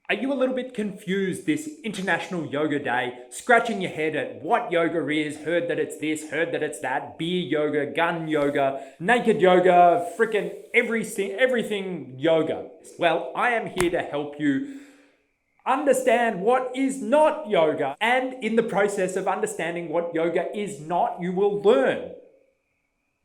Are you a little bit confused this International Yoga Day, scratching your head at what yoga is, heard that it's this, heard that it's that, beer yoga, gun yoga, naked yoga, freaking everything yoga? Well, I am here to help you understand what is not yoga. And in the process of understanding what yoga is not, you will learn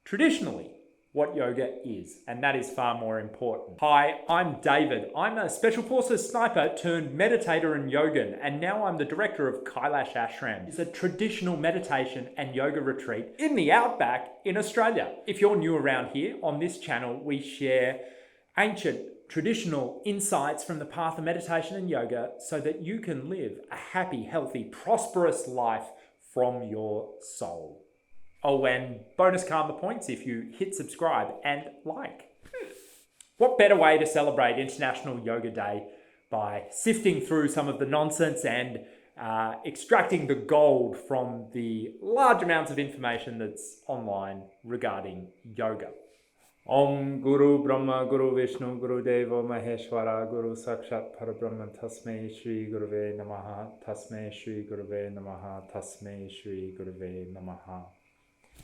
traditionally what yoga is, and that is far more important. Hi, I'm David. I'm a Special Forces sniper turned meditator and yogin, and now I'm the director of Kailash Ashram. It's a traditional meditation and yoga retreat in the outback in Australia. If you're new around here, on this channel we share ancient traditional insights from the path of meditation and yoga so that you can live a happy, healthy, prosperous life from your soul. Oh, and bonus karma points if you hit subscribe and like. What better way to celebrate International Yoga Day by sifting through some of the nonsense and extracting the gold from the large amounts of information that's online regarding yoga. Om Guru Brahma Guru Vishnu Guru Deva Maheshwara Guru Sakshat Parabrahma Tasmai Shri Guruve Namaha Tasmai Shri Guruve Namaha Tasmai Shri Guruve Namaha.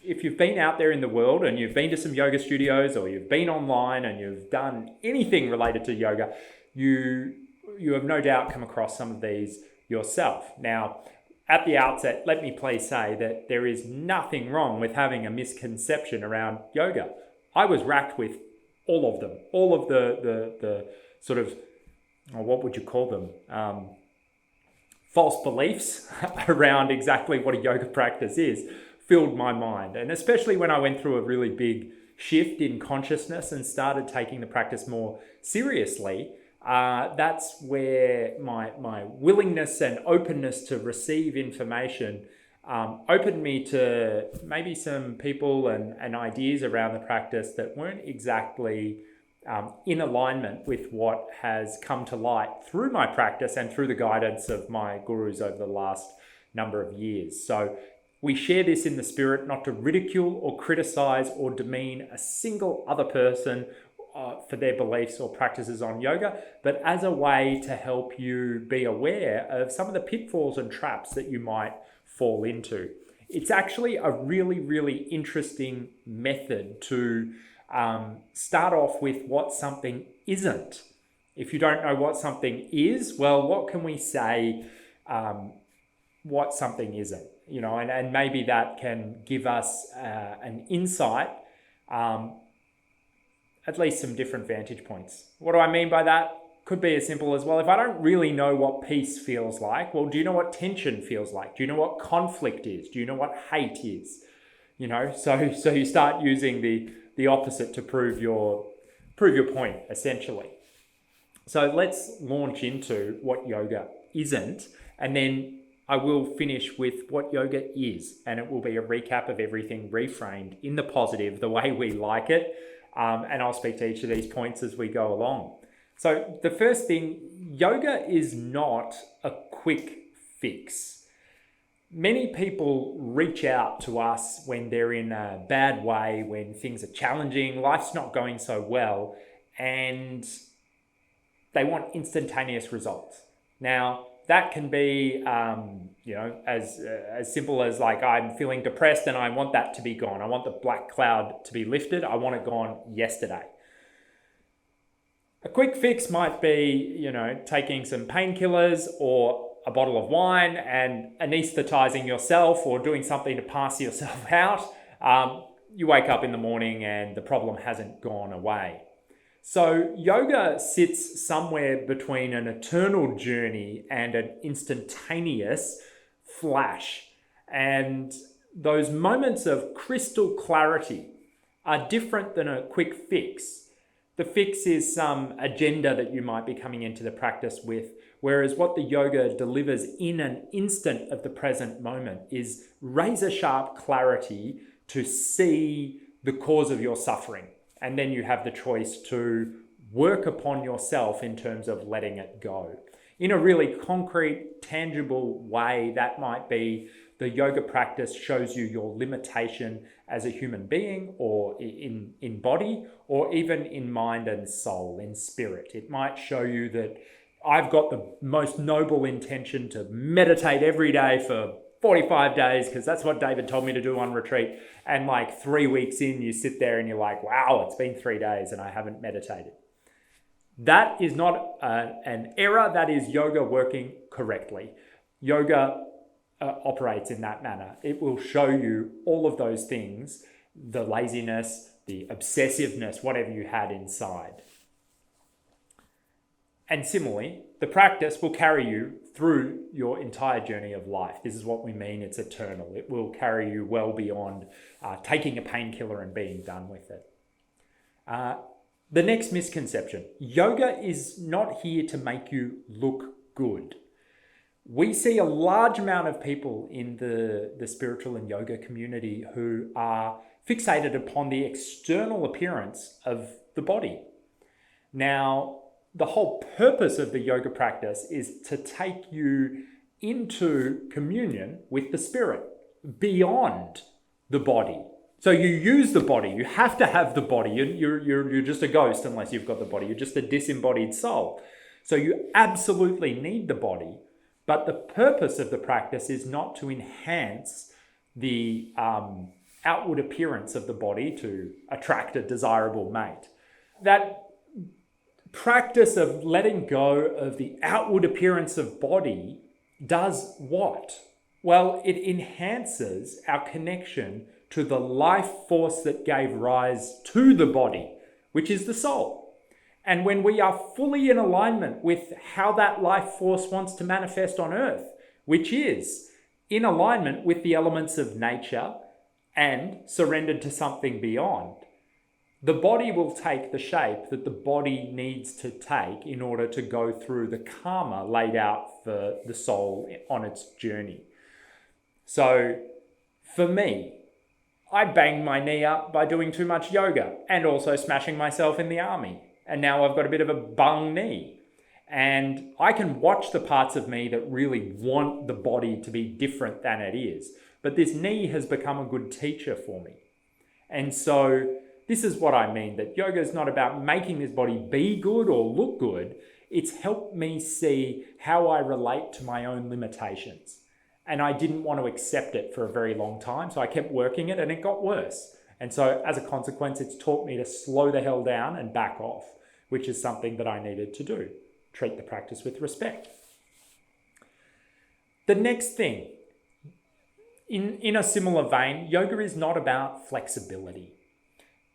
If you've been out there in the world and you've been to some yoga studios or you've been online and you've done anything related to yoga, you have no doubt come across some of these yourself. Now, at the outset, let me please say that there is nothing wrong with having a misconception around yoga. I was racked with all of them, all of the sort of, what would you call them? False beliefs around exactly what a yoga practice is. Filled my mind. And especially when I went through a really big shift in consciousness and started taking the practice more seriously, that's where my willingness and openness to receive information opened me to maybe some people and ideas around the practice that weren't exactly in alignment with what has come to light through my practice and through the guidance of my gurus over the last number of years. So we share this in the spirit not to ridicule or criticize or demean a single other person for their beliefs or practices on yoga, but as a way to help you be aware of some of the pitfalls and traps that you might fall into. It's actually a really, really interesting method to start off with what something isn't. If you don't know what something is, well, what can we say what something isn't? You know, and maybe that can give us an insight, at least some different vantage points. What do I mean by that? Could be as simple as, well, if I don't really know what peace feels like, well, do you know what tension feels like? Do you know what conflict is? Do you know what hate is? You know, so you start using the opposite to prove your point, essentially. So let's launch into what yoga isn't, and then I will finish with what yoga is, and it will be a recap of everything reframed in the positive, the way we like it, and I'll speak to each of these points as we go along. So the first thing, yoga is not a quick fix. Many people reach out to us when they're in a bad way, when things are challenging, life's not going so well, and they want instantaneous results. Now, that can be, as simple as like, I'm feeling depressed and I want that to be gone. I want the black cloud to be lifted. I want it gone yesterday. A quick fix might be, taking some painkillers or a bottle of wine and anesthetizing yourself or doing something to pass yourself out. You wake up in the morning and the problem hasn't gone away. So yoga sits somewhere between an eternal journey and an instantaneous flash. And those moments of crystal clarity are different than a quick fix. The fix is some agenda that you might be coming into the practice with, whereas what the yoga delivers in an instant of the present moment is razor sharp clarity to see the cause of your suffering. And then you have the choice to work upon yourself in terms of letting it go. In a really concrete, tangible way, that might be the yoga practice shows you your limitation as a human being or in body, or even in mind and soul, in spirit. It might show you that I've got the most noble intention to meditate every day for 45 days because that's what David told me to do on retreat. And like 3 weeks in, you sit there and you're like, wow, it's been 3 days and I haven't meditated. That is not an error. That is yoga working correctly. Yoga operates in that manner. It will show you all of those things, the laziness, the obsessiveness, whatever you had inside. And similarly, the practice will carry you through your entire journey of life. This is what we mean, it's eternal. It will carry you well beyond taking a painkiller and being done with it. The next misconception, yoga is not here to make you look good. We see a large amount of people in the spiritual and yoga community who are fixated upon the external appearance of the body. Now, the whole purpose of the yoga practice is to take you into communion with the spirit, beyond the body. So you use the body. You have to have the body. You're just a ghost unless you've got the body. You're just a disembodied soul. So you absolutely need the body. But the purpose of the practice is not to enhance the outward appearance of the body to attract a desirable mate. That practice of letting go of the outward appearance of body does what? Well, it enhances our connection to the life force that gave rise to the body, which is the soul. And when we are fully in alignment with how that life force wants to manifest on earth, which is in alignment with the elements of nature and surrendered to something beyond, the body will take the shape that the body needs to take in order to go through the karma laid out for the soul on its journey. So for me, I banged my knee up by doing too much yoga and also smashing myself in the army. And now I've got a bit of a bung knee. And I can watch the parts of me that really want the body to be different than it is. But this knee has become a good teacher for me. And so this is what I mean, that yoga is not about making this body be good or look good. It's helped me see how I relate to my own limitations. And I didn't want to accept it for a very long time, so I kept working it and it got worse. And so as a consequence, it's taught me to slow the hell down and back off, which is something that I needed to do. Treat the practice with respect. The next thing, in a similar vein, yoga is not about flexibility.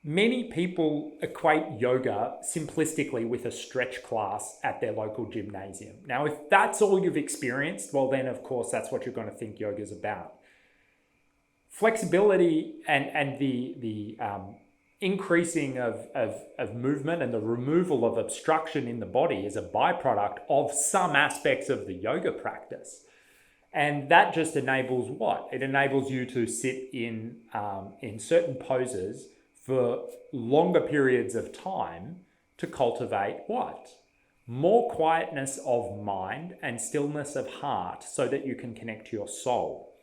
Many people equate yoga simplistically with a stretch class at their local gymnasium. Now, if that's all you've experienced, well, then of course that's what you're going to think yoga is about. Flexibility and the increasing of movement and the removal of obstruction in the body is a byproduct of some aspects of the yoga practice. And that just enables what? It enables you to sit in certain poses for longer periods of time to cultivate what? More quietness of mind and stillness of heart so that you can connect to your soul.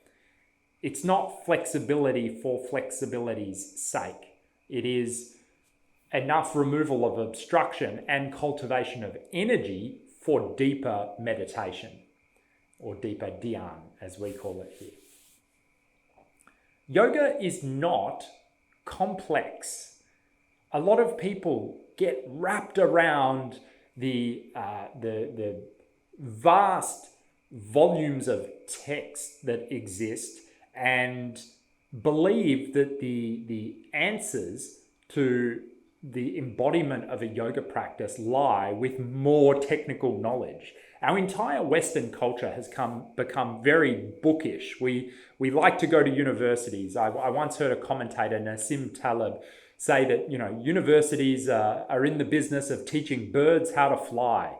It's not flexibility for flexibility's sake. It is enough removal of obstruction and cultivation of energy for deeper meditation, or deeper dhyan, as we call it here. Yoga is not complex. A lot of people get wrapped around the vast volumes of text that exist and believe that the answers to the embodiment of a yoga practice lie with more technical knowledge. Our entire Western culture has become very bookish. We like to go to universities. I once heard a commentator, Nassim Taleb, say that universities are in the business of teaching birds how to fly.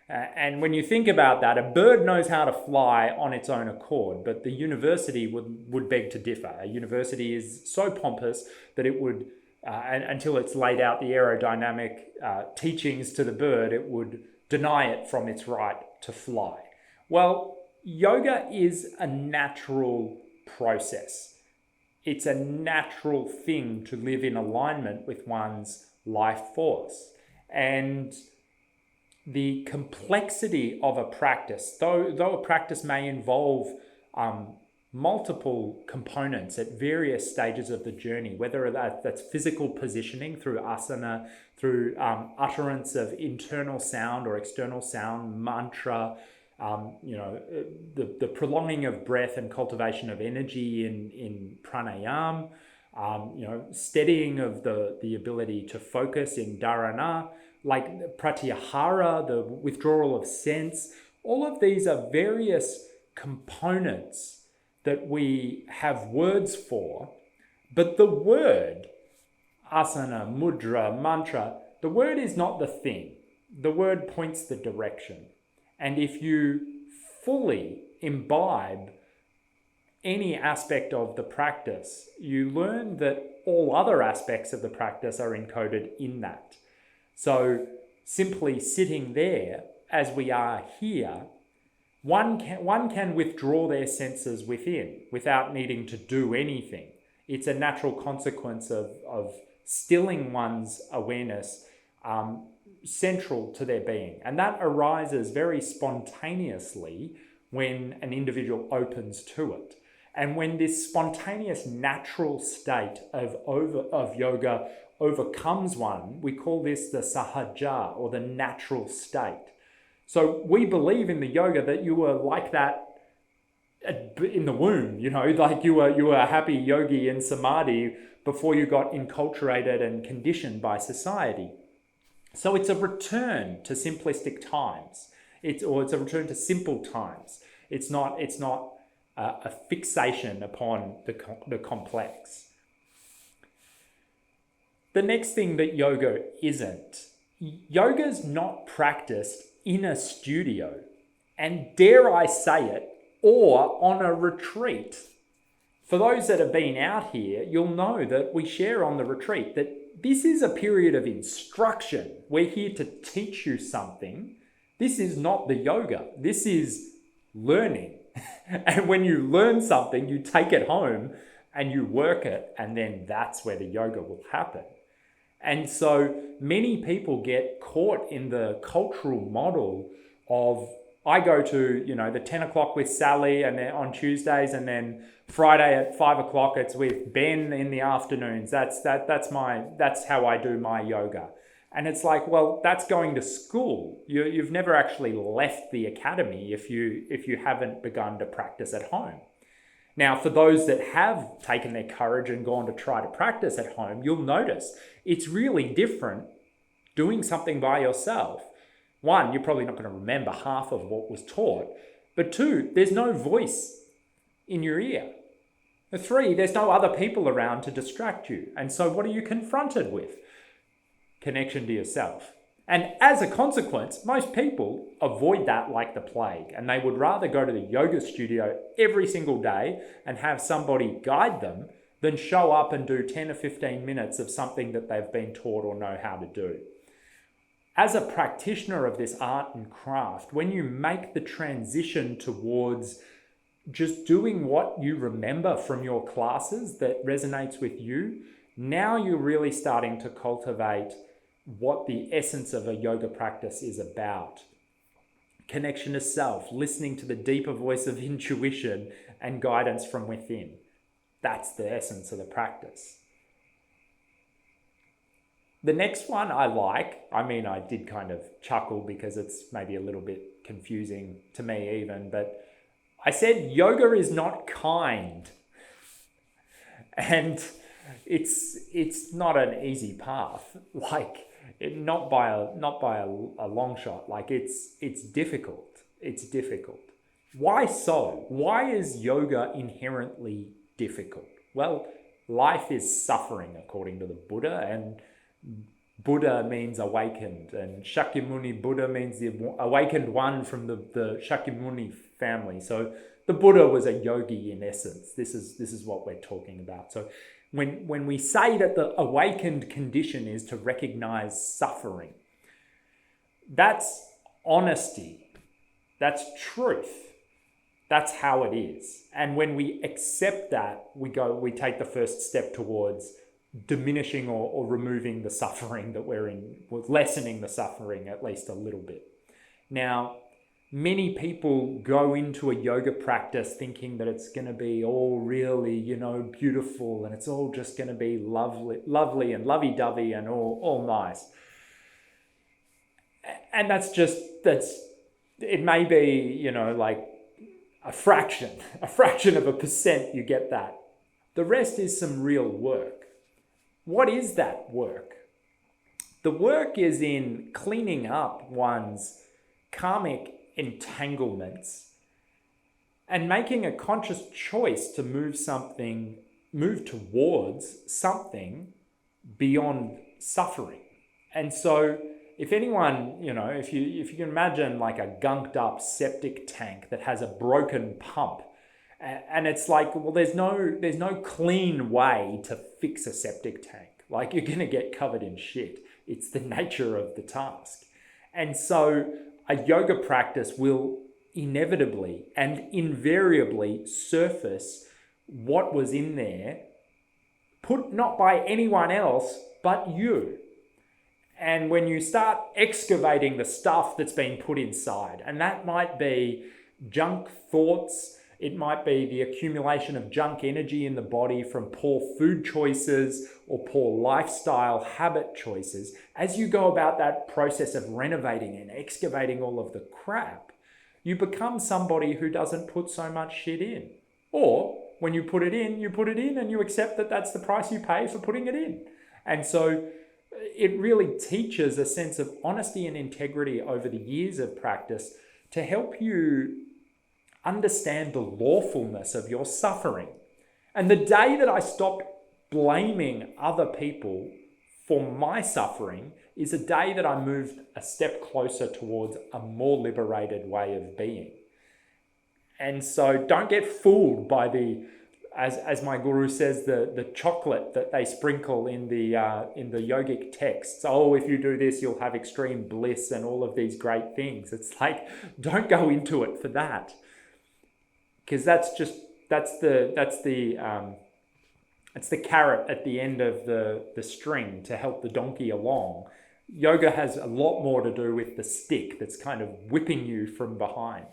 And when you think about that, a bird knows how to fly on its own accord, but the university would beg to differ. A university is so pompous that it would, until it's laid out the aerodynamic teachings to the bird, it would deny it from its right to fly. Well, yoga is a natural process. It's a natural thing to live in alignment with one's life force. And the complexity of a practice, though a practice may involve multiple components at various stages of the journey, whether that's physical positioning through asana, through utterance of internal sound or external sound, mantra, the prolonging of breath and cultivation of energy in pranayam, steadying of the ability to focus in dharana, like pratyahara, the withdrawal of sense. All of these are various components that we have words for, but the word, asana, mudra, mantra, the word is not the thing. The word points the direction. And if you fully imbibe any aspect of the practice, you learn that all other aspects of the practice are encoded in that. So simply sitting there as we are here, one can withdraw their senses within without needing to do anything. It's a natural consequence of stilling one's awareness central to their being. And that arises very spontaneously when an individual opens to it. And when this spontaneous natural state of yoga overcomes one, we call this the sahaja, or the natural state. So we believe in the yoga that you were like that in the womb, like you were a happy yogi in samadhi before you got enculturated and conditioned by society. So it's a return to simplistic times. It's a return to simple times. It's not a fixation upon the complex. The next thing that yoga's not practiced in a studio, and dare I say it, or on a retreat. For those that have been out here, you'll know that we share on the retreat that this is a period of instruction. We're here to teach you something. This is not the yoga. This is learning. And when you learn something, you take it home and you work it, and then that's where the yoga will happen. And so many people get caught in the cultural model of, I go to, the 10 o'clock with Sally and then on Tuesdays, and then Friday at 5 o'clock it's with Ben in the afternoons. That's how I do my yoga. And it's like, well, that's going to school. You've never actually left the academy if you haven't begun to practice at home. Now, for those that have taken their courage and gone to try to practice at home, you'll notice it's really different doing something by yourself. One, you're probably not going to remember half of what was taught. But two, there's no voice in your ear. Three, there's no other people around to distract you. And so what are you confronted with? Connection to yourself. And as a consequence, most people avoid that like the plague, and they would rather go to the yoga studio every single day and have somebody guide them than show up and do 10 or 15 minutes of something that they've been taught or know how to do. As a practitioner of this art and craft, when you make the transition towards just doing what you remember from your classes that resonates with you, now you're really starting to cultivate what the essence of a yoga practice is about. Connection to self, listening to the deeper voice of intuition and guidance from within. That's the essence of the practice. The next one I like, I did kind of chuckle because it's maybe a little bit confusing to me even, but I said yoga is not kind. And it's not an easy path. Not by a long shot. It's difficult. It's difficult. Why so? Why is yoga inherently difficult? Well, life is suffering according to the Buddha, and Buddha means awakened, and Shakyamuni Buddha means the awakened one from the Shakyamuni family. So the Buddha was a yogi in essence. This is what we're talking about. So when we say that the awakened condition is to recognize suffering, that's honesty, that's truth, that's how it is. And when we accept that, we take the first step towards diminishing or removing the suffering that we're in, lessening the suffering at least a little bit. Now, many people go into a yoga practice thinking that it's going to be all really, beautiful, and it's all just going to be lovely and lovey-dovey and all nice. And it may be, like a fraction of a percent you get that. The rest is some real work. What is that work? The work is in cleaning up one's karmic entanglements and making a conscious choice to move towards something beyond suffering. And so if anyone, if you can imagine like a gunked up septic tank that has a broken pump, and it's like, well, there's no clean way to fix a septic tank. Like, you're going to get covered in shit. It's the nature of the task. And so a yoga practice will inevitably and invariably surface what was in there, put not by anyone else, but you. And when you start excavating the stuff that's been put inside, and that might be junk thoughts, it might be the accumulation of junk energy in the body from poor food choices or poor lifestyle habit choices. As you go about that process of renovating and excavating all of the crap, you become somebody who doesn't put so much shit in. Or when you put it in and you accept that that's the price you pay for putting it in. And so it really teaches a sense of honesty and integrity over the years of practice to help you understand the lawfulness of your suffering. And the day that I stopped blaming other people for my suffering is a day that I moved a step closer towards a more liberated way of being. And so don't get fooled by as my guru says, the chocolate that they sprinkle in the yogic texts. Oh, if you do this, you'll have extreme bliss and all of these great things. It's like, don't go into it for that. Because that's the carrot at the end of the string to help the donkey along. Yoga has a lot more to do with the stick that's kind of whipping you from behind.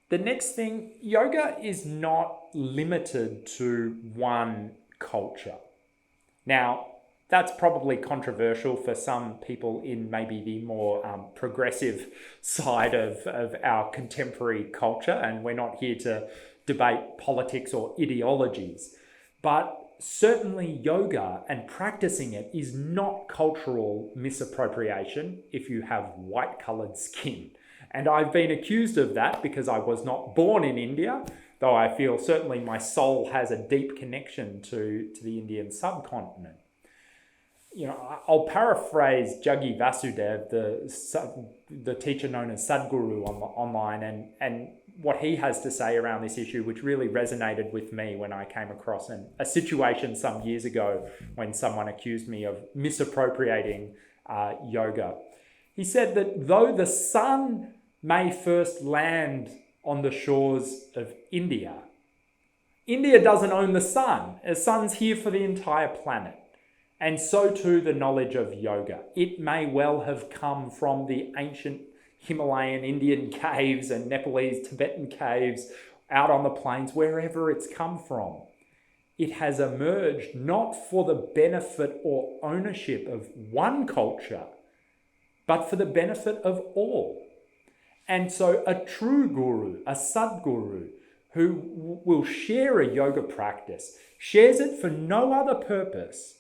The next thing, yoga is not limited to one culture. Now, that's probably controversial for some people in maybe the more progressive side of our contemporary culture, and we're not here to debate politics or ideologies. But certainly yoga and practicing it is not cultural misappropriation if you have white-coloured skin. And I've been accused of that because I was not born in India, though I feel certainly my soul has a deep connection to the Indian subcontinent. I'll paraphrase Jaggi Vasudev, the teacher known as Sadhguru online, and what he has to say around this issue, which really resonated with me when I came across a situation some years ago when someone accused me of misappropriating yoga. He said that though the sun may first land on the shores of India, India doesn't own the sun. The sun's here for the entire planet. And so too the knowledge of yoga. It may well have come from the ancient Himalayan Indian caves and Nepalese Tibetan caves out on the plains, wherever it's come from. It has emerged not for the benefit or ownership of one culture, but for the benefit of all. And so a true guru, a Sadhguru, who will share a yoga practice, shares it for no other purpose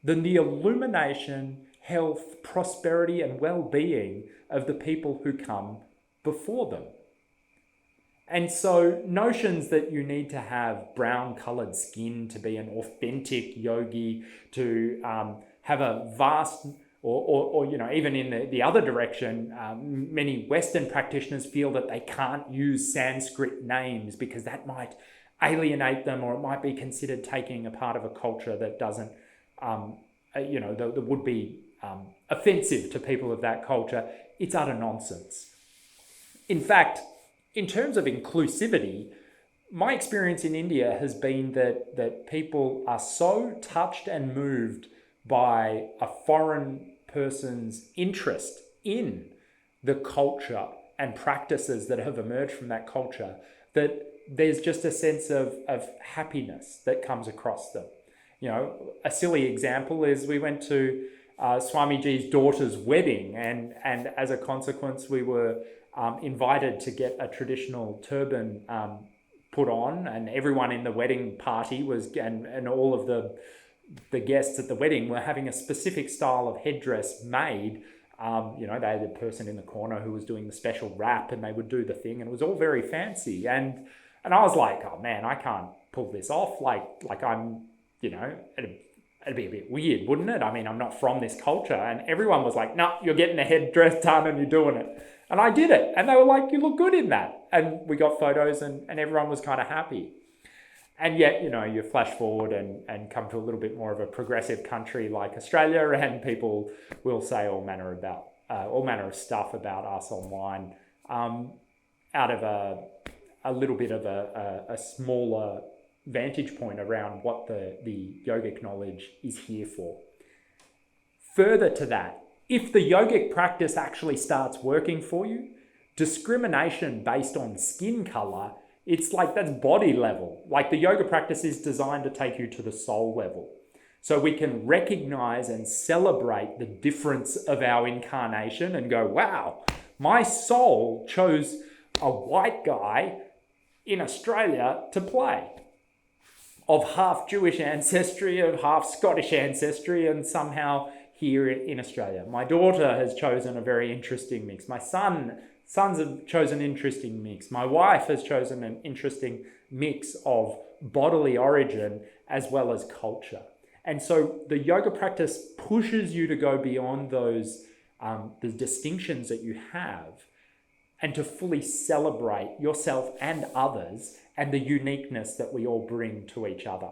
than the illumination, health, prosperity, and well-being of the people who come before them. And so notions that you need to have brown-coloured skin to be an authentic yogi, to have a vast, or even in the other direction, many Western practitioners feel that they can't use Sanskrit names because that might alienate them, or it might be considered taking a part of a culture that doesn't, that would be offensive to people of that culture. It's utter nonsense. In fact, in terms of inclusivity, my experience in India has been that people are so touched and moved by a foreign person's interest in the culture and practices that have emerged from that culture, that there's just a sense of happiness that comes across them. You know, a silly example is we went to Swamiji's daughter's wedding, and as a consequence, we were invited to get a traditional turban put on, and everyone in the wedding party was, and all of the guests at the wedding were having a specific style of headdress made. You know, they had a person in the corner who was doing the special wrap, and they would do the thing, and it was all very fancy. And I was like, oh man, I can't pull this off. Like I'm, you know, it'd be a bit weird, wouldn't it? I mean, I'm not from this culture. And everyone was like, no, you're getting a headdress done and you're doing it. And I did it. And they were like, you look good in that. And we got photos, and everyone was kind of happy. And yet, you know, you flash forward and come to a little bit more of a progressive country like Australia, and people will say all manner of stuff about us online, out of a little bit of a smaller vantage point around what the yogic knowledge is here for. Further to that, if the yogic practice actually starts working for you, discrimination based on skin color, it's like that's body level. Like the yoga practice is designed to take you to the soul level. So we can recognize and celebrate the difference of our incarnation and go, wow, my soul chose a white guy in Australia to play, of half Jewish ancestry, of half Scottish ancestry, and somehow here in Australia. My daughter has chosen a very interesting mix. My sons have chosen an interesting mix. My wife has chosen an interesting mix of bodily origin as well as culture. And so the yoga practice pushes you to go beyond those the distinctions that you have, and to fully celebrate yourself and others and the uniqueness that we all bring to each other.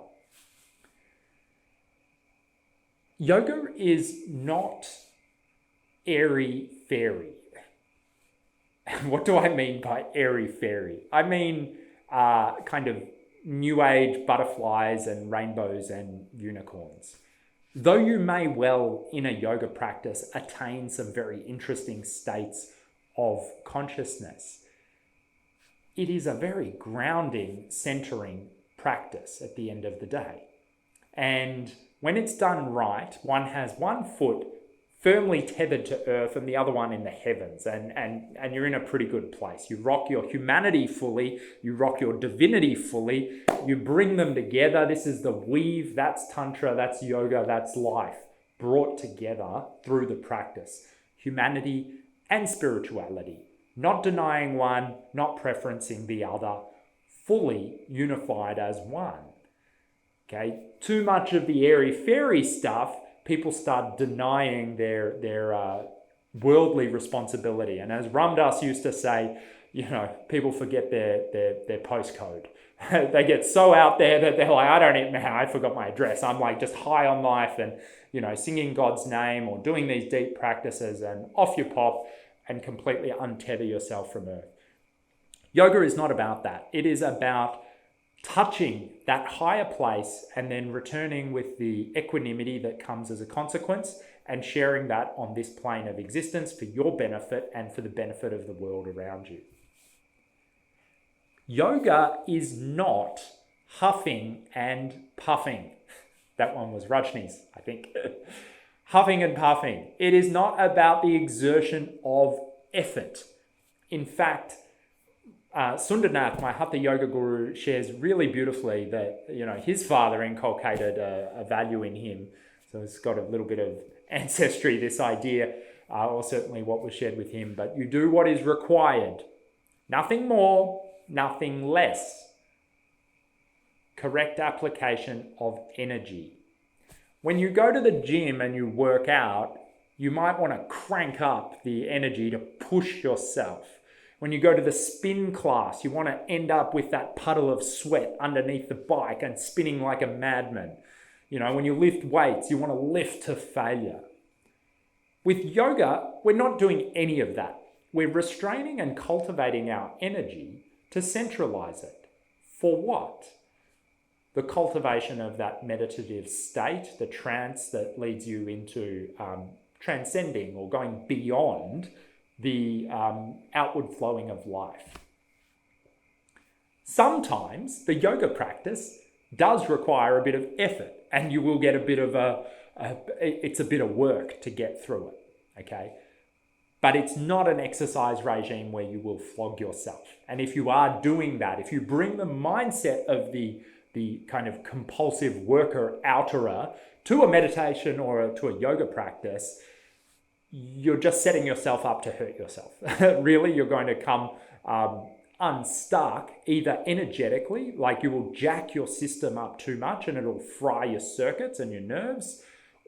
Yoga is not airy-fairy. What do I mean by airy-fairy? I mean kind of new age butterflies and rainbows and unicorns. Though you may well, in a yoga practice, attain some very interesting states of consciousness, it is a very grounding, centering practice at the end of the day. And when it's done right, one has one foot firmly tethered to earth and the other one in the heavens, and you're in a pretty good place. You rock your humanity fully, you rock your divinity fully, you bring them together. This is the weave, that's tantra, that's yoga, that's life, brought together through the practice. Humanity and spirituality, not denying one, not preferencing the other, fully unified as one. Okay, too much of the airy-fairy stuff, people start denying their worldly responsibility. And as Ram Dass used to say, you know, people forget their postcode. They get so out there that they're like, I forgot my address. I'm like just high on life and, you know, singing God's name or doing these deep practices, and off you pop and completely untether yourself from earth. Yoga is not about that. It is about touching that higher place and then returning with the equanimity that comes as a consequence, and sharing that on this plane of existence for your benefit and for the benefit of the world around you. Yoga is not huffing and puffing. That one was Rajni's, I think. Huffing and puffing. It is not about the exertion of effort. In fact, Sundarnath, my Hatha Yoga guru, shares really beautifully that, you know, his father inculcated a value in him. So it's got a little bit of ancestry, this idea, or certainly what was shared with him. But you do what is required. Nothing more, nothing less. Correct application of energy. When you go to the gym and you work out, you might want to crank up the energy to push yourself. When you go to the spin class, you want to end up with that puddle of sweat underneath the bike and spinning like a madman. You know, when you lift weights, you want to lift to failure. With yoga, we're not doing any of that. We're restraining and cultivating our energy to centralize it. For what? The cultivation of that meditative state, the trance that leads you into transcending or going beyond the outward flowing of life. Sometimes the yoga practice does require a bit of effort, and you will get a bit of it's a bit of work to get through it, okay? But it's not an exercise regime where you will flog yourself. And if you are doing that, if you bring the mindset of the kind of compulsive worker-outerer to a meditation or to a yoga practice, you're just setting yourself up to hurt yourself. Really, you're going to come unstuck either energetically, like you will jack your system up too much and it'll fry your circuits and your nerves,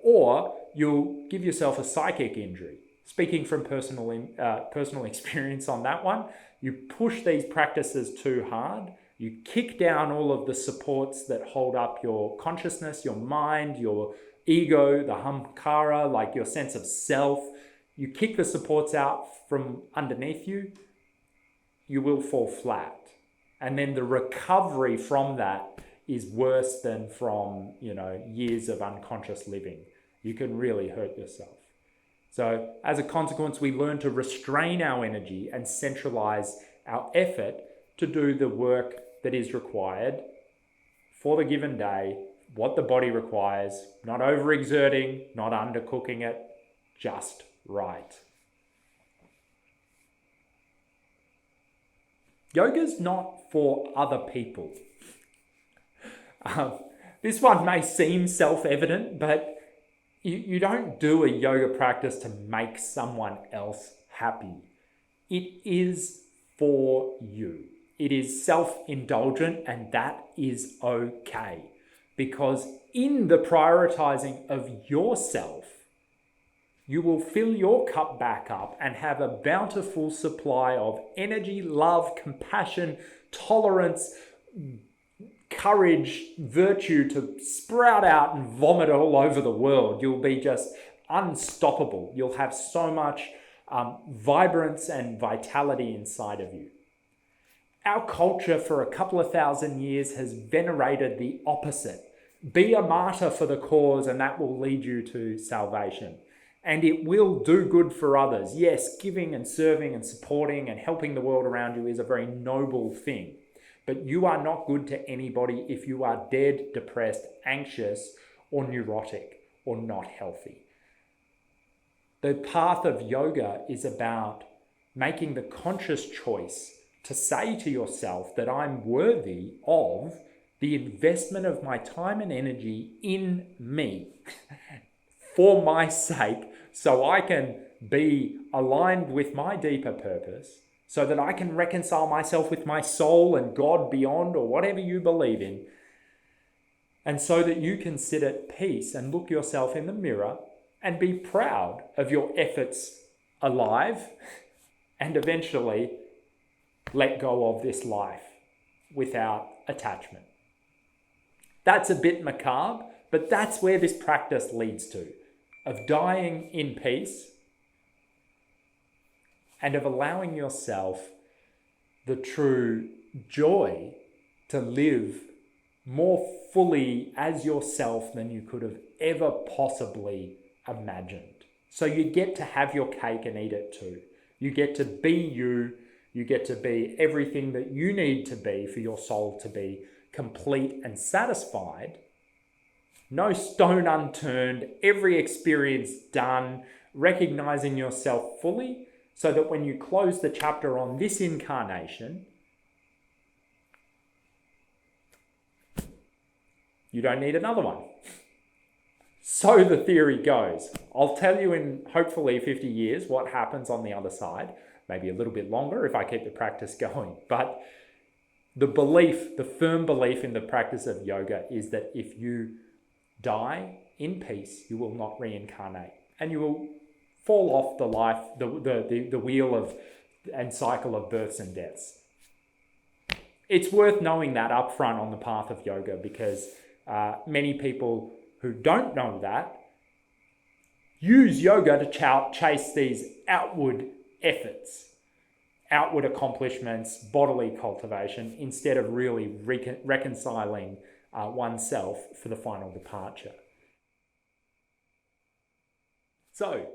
or you'll give yourself a psychic injury. Speaking from personal experience on that one, you push these practices too hard, you kick down all of the supports that hold up your consciousness, your mind, your ego, the hamkara, like your sense of self. You kick the supports out from underneath you, you will fall flat. And then the recovery from that is worse than from, years of unconscious living. You can really hurt yourself. So as a consequence, we learn to restrain our energy and centralize our effort to do the work that is required for the given day, what the body requires, not overexerting, not undercooking it, just right. Yoga's not for other people. This one may seem self-evident, but you don't do a yoga practice to make someone else happy. It is for you. It is self-indulgent, and that is okay. Because in the prioritizing of yourself, you will fill your cup back up and have a bountiful supply of energy, love, compassion, tolerance, courage, virtue to sprout out and vomit all over the world. You'll be just unstoppable. You'll have so much vibrance and vitality inside of you. Our culture for a couple of thousand years has venerated the opposite. Be a martyr for the cause and that will lead you to salvation. And it will do good for others. Yes, giving and serving and supporting and helping the world around you is a very noble thing. But you are not good to anybody if you are dead, depressed, anxious, or neurotic, or not healthy. The path of yoga is about making the conscious choice to say to yourself that I'm worthy of the investment of my time and energy in me for my sake, so I can be aligned with my deeper purpose, so that I can reconcile myself with my soul and God beyond, or whatever you believe in, and so that you can sit at peace and look yourself in the mirror and be proud of your efforts alive, and eventually let go of this life without attachment. That's a bit macabre, but that's where this practice leads to, of dying in peace and of allowing yourself the true joy to live more fully as yourself than you could have ever possibly imagined. So you get to have your cake and eat it too. You get to be you. You get to be everything that you need to be for your soul to be complete and satisfied. No stone unturned, every experience done, recognizing yourself fully, so that when you close the chapter on this incarnation, you don't need another one. So the theory goes. I'll tell you in hopefully 50 years what happens on the other side, maybe a little bit longer if I keep the practice going. But the belief, the firm belief in the practice of yoga is that if you die in peace, you will not reincarnate, and you will fall off the life, the wheel of and cycle of births and deaths. It's worth knowing that up front on the path of yoga, because many people who don't know that use yoga to chase these outward efforts, outward accomplishments, bodily cultivation, instead of really reconciling oneself for the final departure. So,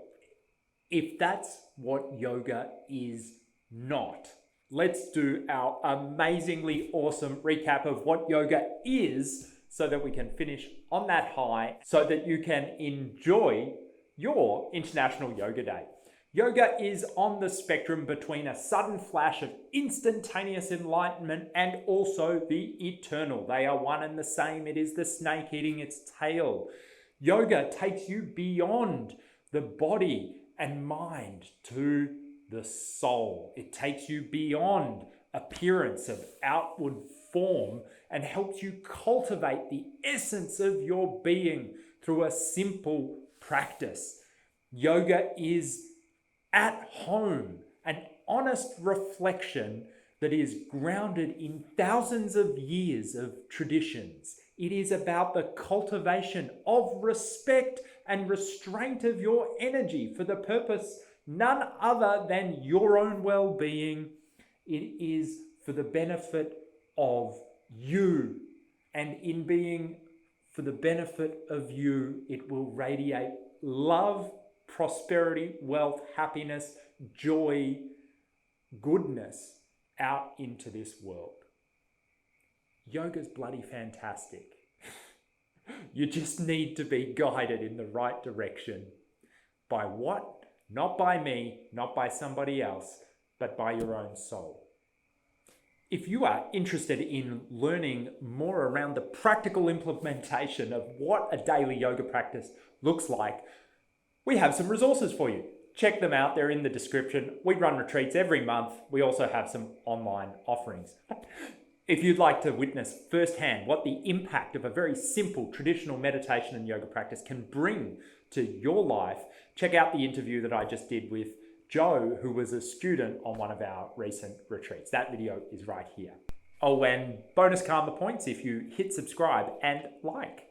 If that's what yoga is not, let's do our amazingly awesome recap of what yoga is so that we can finish on that high so that you can enjoy your International Yoga Day. Yoga is on the spectrum between a sudden flash of instantaneous enlightenment and also the eternal. They are one and the same. It is the snake eating its tail. Yoga takes you beyond the body and mind to the soul. It takes you beyond appearance of outward form and helps you cultivate the essence of your being through a simple practice. Yoga is at home, an honest reflection that is grounded in thousands of years of traditions. It is about the cultivation of respect and restraint of your energy for the purpose none other than your own well-being. It is for the benefit of you. And in being for the benefit of you, it will radiate love, prosperity, wealth, happiness, joy, goodness out into this world. Yoga's bloody fantastic. You just need to be guided in the right direction. By what? Not by me, not by somebody else, but by your own soul. If you are interested in learning more around the practical implementation of what a daily yoga practice looks like, we have some resources for you. Check them out, they're in the description. We run retreats every month. We also have some online offerings. If you'd like to witness firsthand what the impact of a very simple traditional meditation and yoga practice can bring to your life, check out the interview that I just did with Joe, who was a student on one of our recent retreats. That video is right here. Oh, and bonus karma points if you hit subscribe and like.